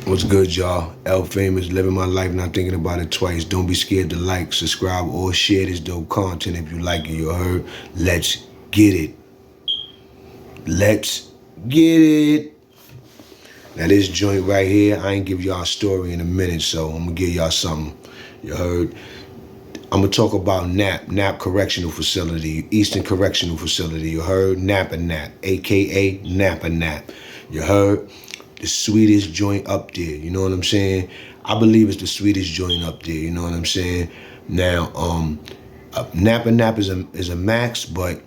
What's good, y'all? L Famous, living my life, not thinking about it twice. Don't be scared to like, subscribe, or share this dope content if you like it. You heard? Let's get it. Let's get it. Now this joint right here, I ain't give y'all a story in a minute, so I'm gonna give y'all something. You heard? I'm gonna talk about NAP Correctional Facility, Eastern Correctional Facility. You heard? NAP, aka NAP. You heard? The sweetest joint up there. You know what I'm saying? I believe it's the sweetest joint up there. You know what I'm saying? Now, Nap is a max, but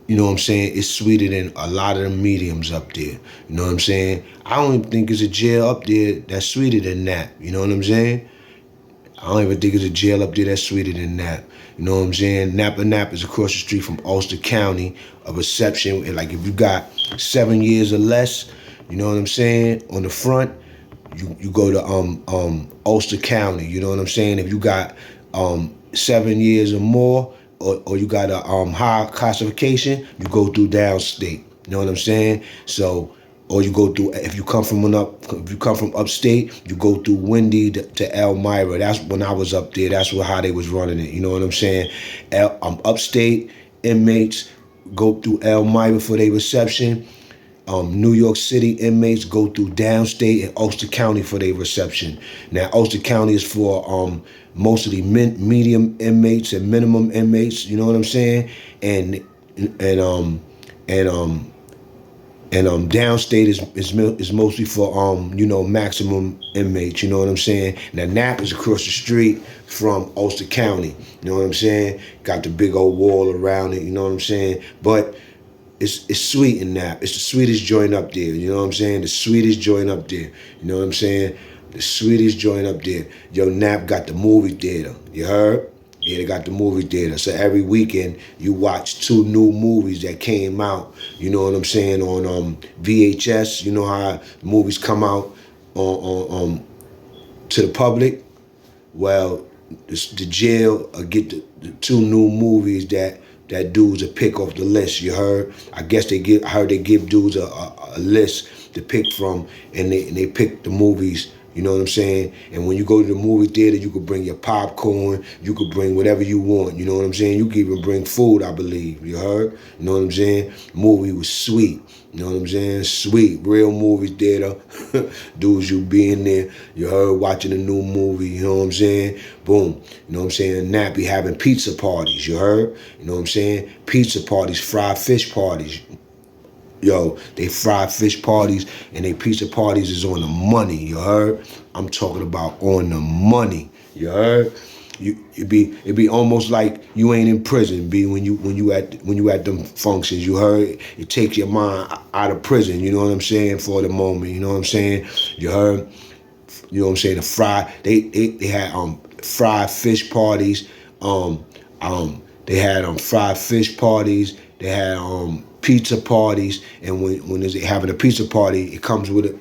you know what I'm saying? It's sweeter than a lot of the mediums up there. You know what I'm saying? I don't even think there's a jail up there that's sweeter than Nap. You know what I'm saying? I don't even think there's a jail up there that's sweeter than Nap. You know what I'm saying? Nap is across the street from Ulster County, a reception. And like if you got 7 years or less, you know what I'm saying? On the front, you go to Ulster County. You know what I'm saying? If you got 7 years or more, or you got a high classification, you go through downstate. You know what I'm saying? So, or you go through if you come from upstate, you go through Windy to Elmira. That's when I was up there. That's how they was running it. You know what I'm saying? Upstate inmates go through Elmira for their reception. New York City inmates go through downstate and Ulster County for their reception. Now, Ulster County is for mostly medium inmates and minimum inmates. You know what I'm saying? And downstate is mostly for maximum inmates. You know what I'm saying? Now, Nap is across the street from Ulster County. You know what I'm saying? Got the big old wall around it. You know what I'm saying? But it's sweet in Nap. It's the sweetest joint up there. You know what I'm saying? The sweetest joint up there. You know what I'm saying? The sweetest joint up there. Yo, Nap got the movie theater. You heard? Yeah, they got the movie theater. So every weekend you watch 2 new movies that came out. You know what I'm saying? On VHS. You know how movies come out on to the public. Well, the jail get the 2 new movies that dudes will pick off the list. You heard? I heard they give dudes a list to pick from, and they pick the movies. You know what I'm saying? And when you go to the movie theater, you could bring your popcorn. You could bring whatever you want. You know what I'm saying? You could even bring food, I believe. You heard? You know what I'm saying? Movie was sweet. You know what I'm saying? Sweet. Real movie theater. Dudes, you be in there. You heard? Watching a new movie. You know what I'm saying? Boom. You know what I'm saying? Nappy having pizza parties. You heard? You know what I'm saying? Pizza parties, fried fish parties. Yo, they fried fish parties and they pizza parties is on the money. You heard? I'm talking about on the money. You heard? It be almost like you ain't in prison. When you at them functions. You heard? It takes your mind out of prison. You know what I'm saying? For the moment. You know what I'm saying? You heard? You know what I'm saying? They had fried fish parties. They had fried fish parties. They had pizza parties, and when they're having a pizza party, it comes with it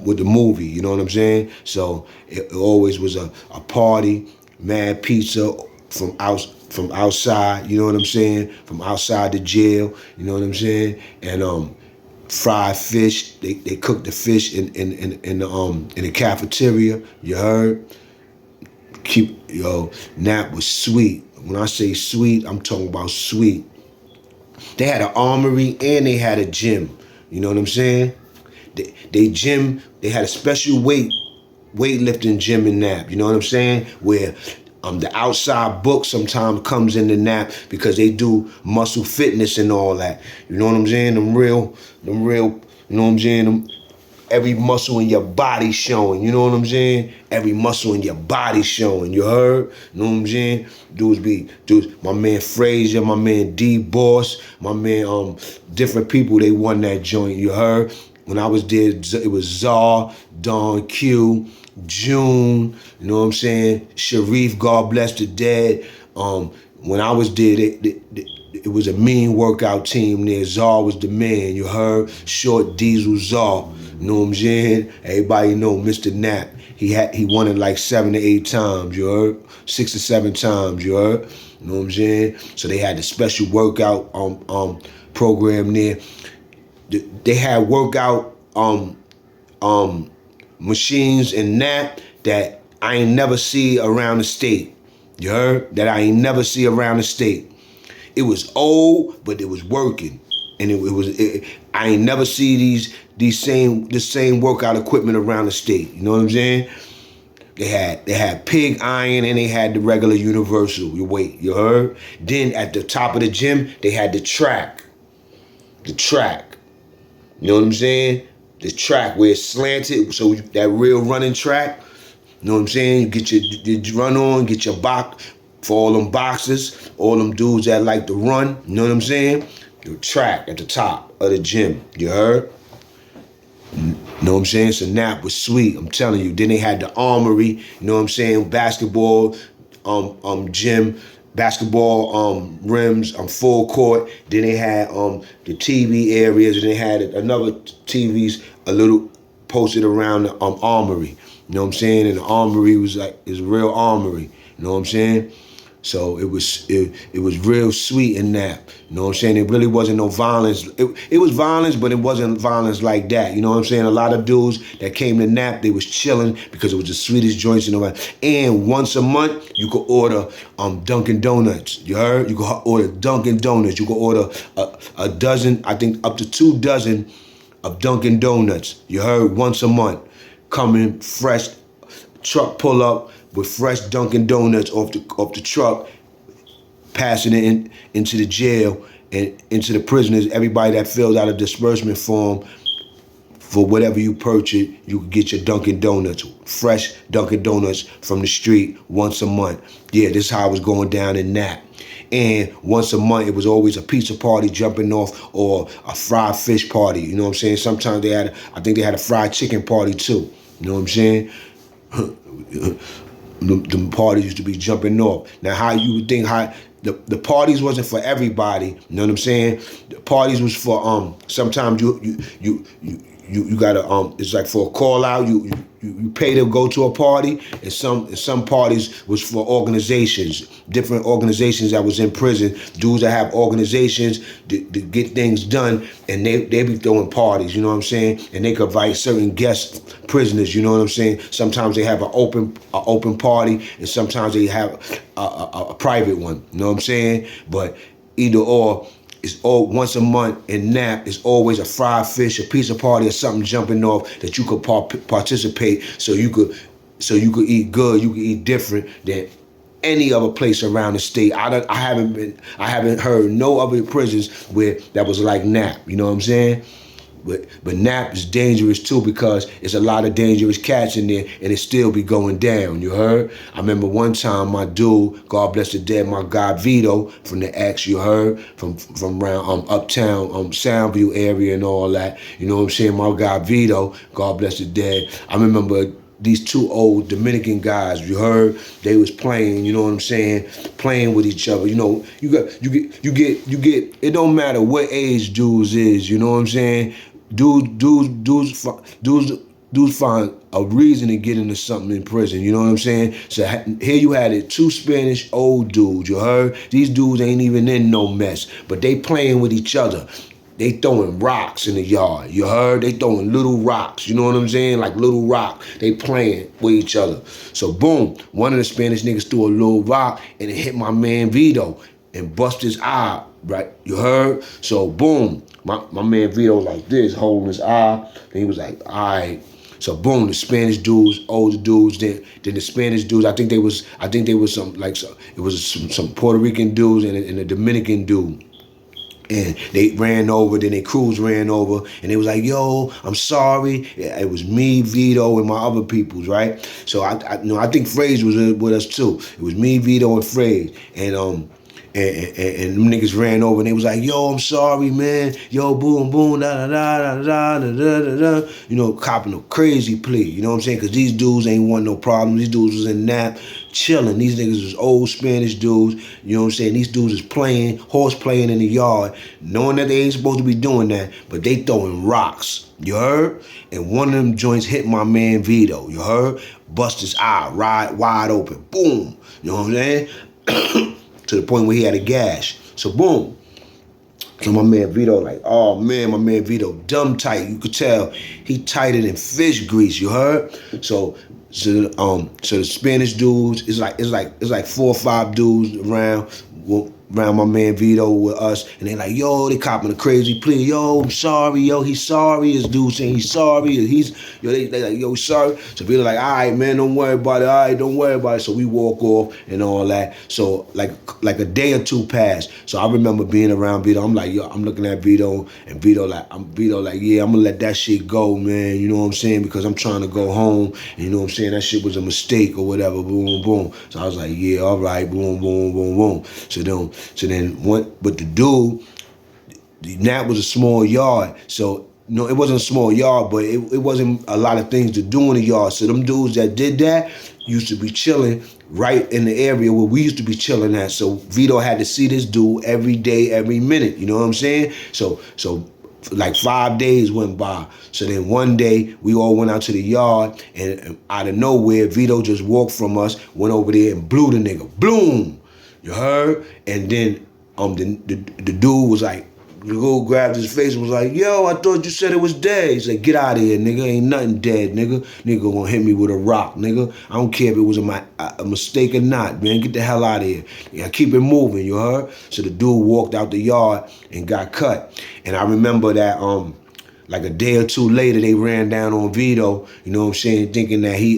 with the movie. You know what I'm saying? So it always was a party, mad pizza from outside. You know what I'm saying? From outside the jail. You know what I'm saying? And fried fish. They cook the fish in the cafeteria. You heard? Nap was sweet. When I say sweet, I'm talking about sweet. They had an armory and they had a gym. You know what I'm saying? They gym, they had a special weightlifting gym in Nap. You know what I'm saying? Where the outside book sometimes comes in the Nap because they do muscle fitness and all that. You know what I'm saying? Them real, you know what I'm saying? Every muscle in your body showing. You know what I'm saying? Every muscle in your body showing. You heard? You know what I'm saying? Dudes, my man Frazier, my man D-Boss, my man, different people, they won that joint. You heard? When I was there, it was Czar, Don Q, June, you know what I'm saying? Sharif, God bless the dead. When I was there, it was a mean workout team there. Czar was the man, you heard? Short Diesel Czar. You know what I'm saying? Everybody know Mr. Nap. He won it like 7 to 8 times, you heard? 6 to 7 times, you heard? You know what I'm saying? So they had the special workout program there. They had workout machines in Nap that I ain't never see around the state. You heard? That I ain't never see around the state. It was old, but it was working. And I ain't never see this same workout equipment around the state. You know what I'm saying? They had pig iron and they had the regular universal weight. You heard? Then at the top of the gym, they had the track. The track. You know what I'm saying? The track where it's slanted, so that real running track. You know what I'm saying? You get your run on, get your box for all them boxers, all them dudes that like to run. You know what I'm saying? The track at the top of the gym. You heard? You know what I'm saying? So Nap was sweet, I'm telling you. Then they had the armory, you know what I'm saying? Basketball, gym, basketball rims, full court. Then they had the TV areas, and they had another TVs a little posted around the armory. You know what I'm saying? And the armory was is a real armory. You know what I'm saying? So it was real sweet in that. You know what I'm saying? It really wasn't no violence. It was violence, but it wasn't violence like that. You know what I'm saying? A lot of dudes that came to Nap, they was chilling because it was the sweetest joints in the world. And once a month, you could order Dunkin' Donuts. You heard? You could order Dunkin' Donuts. You could order a dozen, I think up to 2 dozen of Dunkin' Donuts. You heard? Once a month. Coming fresh, truck pull up with fresh Dunkin' Donuts off the truck, passing it into the jail and into the prisoners. Everybody that fills out a disbursement form for whatever you purchase, you can get your Dunkin' Donuts, fresh Dunkin' Donuts from the street once a month. Yeah, this is how it was going down in Nap. And once a month, it was always a pizza party jumping off or a fried fish party. You know what I'm saying? Sometimes I think they had a fried chicken party too. You know what I'm saying? The parties used to be jumping off. Now, how you would think the parties wasn't for everybody. You know what I'm saying? The parties was for sometimes you gotta it's like for a call out. You pay to go to a party, and some parties was for organizations, different organizations that was in prison. Dudes that have organizations to get things done, and they be throwing parties. You know what I'm saying? And they could invite certain guest prisoners. You know what I'm saying? Sometimes they have an open party, and sometimes they have a private one. You know what I'm saying? But either or. It's all once a month in Nap. It's always a fried fish, a pizza party, or something jumping off that you could participate. So you could eat good. You could eat different than any other place around the state. I haven't heard no other prisons where that was like Nap. You know what I'm saying? But Nap is dangerous too because it's a lot of dangerous cats in there, and it still be going down. You heard? I remember one time my dude, God bless the dead, my guy Vito from the X. You heard? From around Uptown, Soundview area and all that. You know what I'm saying? My guy Vito, God bless the dead. I remember these 2 old Dominican guys, you heard, they was playing, you know what I'm saying, playing with each other. You know, you get. It don't matter what age dudes is, you know what I'm saying. Dudes find a reason to get into something in prison. You know what I'm saying. So here you had it, 2 Spanish old dudes. You heard, these dudes ain't even in no mess, but they playing with each other. They throwing rocks in the yard. You heard? They throwing little rocks. You know what I'm saying? Like little rock. They playing with each other. So boom, one of the Spanish niggas threw a little rock and it hit my man Vito and bust his eye. Right? You heard? So boom, my man Vito like this, holding his eye. And he was like, all right. So boom, the Spanish dudes, older dudes, then the Spanish dudes. I think they was some Puerto Rican dudes and a Dominican dude. And they ran over, then their crews ran over, and they was like, yo, I'm sorry. It was me, Vito, and my other peoples, right? So I think Fraze was with us too. It was me, Vito, and Fraze. And them niggas ran over and they was like, yo, I'm sorry, man. Yo, boom, boom, da da da da da da da da. You know, copping a crazy plea. You know what I'm saying? Because these dudes ain't want no problem. These dudes was in Nap, chilling. These niggas was old Spanish dudes. You know what I'm saying? These dudes is playing, horse playing in the yard, knowing that they ain't supposed to be doing that, but they throwing rocks. You heard? And one of them joints hit my man Vito. You heard? Bust his eye, wide open. Boom. You know what I'm saying? To the point where he had a gash. So boom. So my man Vito, like, oh man, my man Vito, dumb tight. You could tell he tighter than fish grease. You heard? So the Spanish dudes, it's like 4 or 5 dudes around my man Vito with us, and they like, yo, they copping a crazy plea. Yo, I'm sorry, yo, he's sorry. This dude saying he's sorry. They like, yo, sorry. So Vito like, all right, man, don't worry about it. All right, don't worry about it. So we walk off and all that. So like a day or two passed. So I remember being around Vito. I'm like, yo, I'm looking at Vito, and Vito like, yeah, I'm gonna let that shit go, man. You know what I'm saying? Because I'm trying to go home. And you know what I'm saying? That shit was a mistake or whatever. Boom, boom. So I was like, yeah, all right, boom, boom, boom, boom. So then what? But the dude, that was a small yard. So no, it wasn't a small yard, but it wasn't a lot of things to do in the yard. So them dudes that did that used to be chilling right in the area where we used to be chilling at. So Vito had to see this dude every day, every minute. You know what I'm saying? So like 5 days went by. So then one day we all went out to the yard, and out of nowhere, Vito just walked from us, went over there and blew the nigga. Bloom. You heard? And then the dude was like, the dude grabbed his face and was like, yo, I thought you said it was dead. He's like, get out of here, nigga. Ain't nothing dead, nigga. Nigga gonna hit me with a rock, nigga. I don't care if it was a mistake or not, man. Get the hell out of here. Yeah, keep it moving, you heard? So the dude walked out the yard and got cut. And I remember that like a day or two later, they ran down on Vito, you know what I'm saying, thinking that he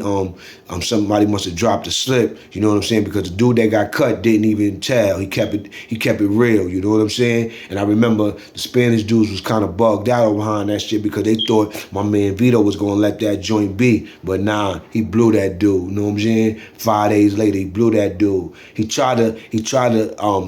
somebody must have dropped a slip, you know what I'm saying, because the dude that got cut didn't even tell. He kept it real, you know what I'm saying? And I remember the Spanish dudes was kind of bugged out behind that shit because they thought my man Vito was gonna let that joint be, but nah, he blew that dude, you know what I'm saying? 5 days later, he blew that dude. He tried to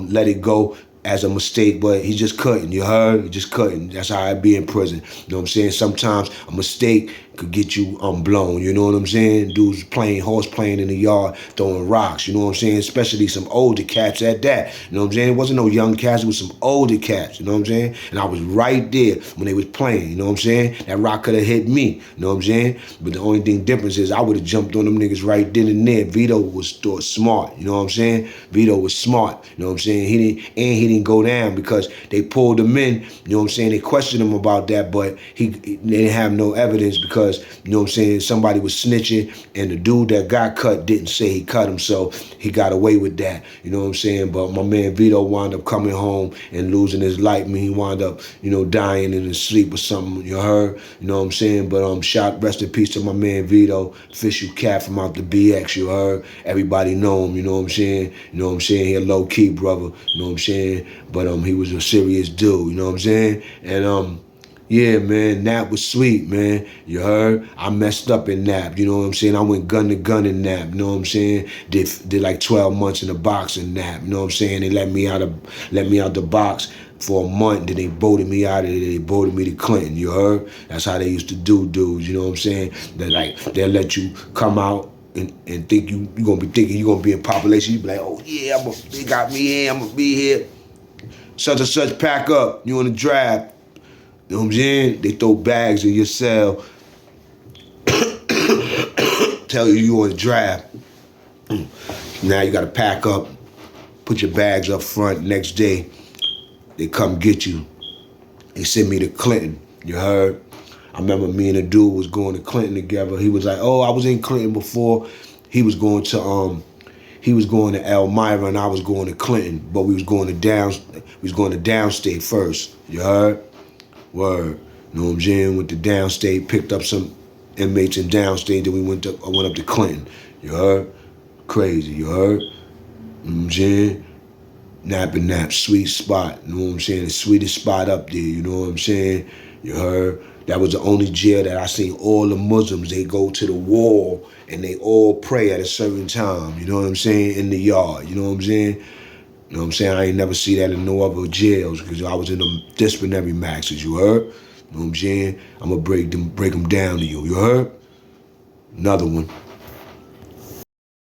let it go as a mistake, but he just couldn't, you heard? He just couldn't. That's how I be in prison. You know what I'm saying? Sometimes a mistake could get you blown, you know what I'm saying? Dudes horse playing in the yard, throwing rocks, you know what I'm saying? Especially some older cats at that, you know what I'm saying? It wasn't no young cats, it was some older cats, you know what I'm saying? And I was right there when they was playing, you know what I'm saying? That rock could have hit me, you know what I'm saying? But the only thing difference is I would have jumped on them niggas right then and there. Vito was thought smart, you know what I'm saying? Vito was smart, you know what I'm saying? He didn't go down because they pulled him in, you know what I'm saying? They questioned him about that, but they didn't have no evidence because, you know what I'm saying, somebody was snitching, and the dude that got cut didn't say he cut him, so he got away with that, you know what I'm saying? But my man Vito wound up coming home and losing his life. I mean, he wound up, you know, dying in his sleep or something, you heard? You know what I'm saying? But rest in peace to my man Vito, official cat from out the BX, you heard? Everybody know him, you know what I'm saying? You know what I'm saying? He a low-key brother, you know what I'm saying? But he was a serious dude, you know what I'm saying? And yeah, man, Nap was sweet, man. You heard? I messed up in Nap, you know what I'm saying? I went gun to gun in Nap, you know what I'm saying? Did like 12 months in the box in Nap, you know what I'm saying? They let me out the box for a month, then they voted me out of there. They voted me to Clinton, you heard? That's how they used to do dudes, you know what I'm saying? They'll let you come out and think you're gonna be thinking you're gonna be in population. You be like, oh yeah, they got me here, I'm gonna be here. Such and such, pack up, you on the draft. You know what I'm saying? They throw bags in your cell, tell you on the draft. Now you gotta pack up, put your bags up front. Next day, they come get you. They send me to Clinton, you heard? I remember me and a dude was going to Clinton together. He was like, oh, I was in Clinton before. He was going to Elmira and I was going to Clinton, but we was going to downstate first, you heard? Word. You know what I'm saying? Went to downstate, picked up some inmates in downstate, then I went up to Clinton. You heard? Crazy, you heard? You know what I'm saying? Nap, sweet spot. You know what I'm saying? The sweetest spot up there, you know what I'm saying? You heard? That was the only jail that I seen all the Muslims, they go to the wall and they all pray at a certain time, you know what I'm saying? In the yard, you know what I'm saying? You know what I'm saying? I ain't never see that in no other jails because I was in them disciplinary maxes, you heard? You know what I'm saying? I'm going to break them down to you, you heard? Another one.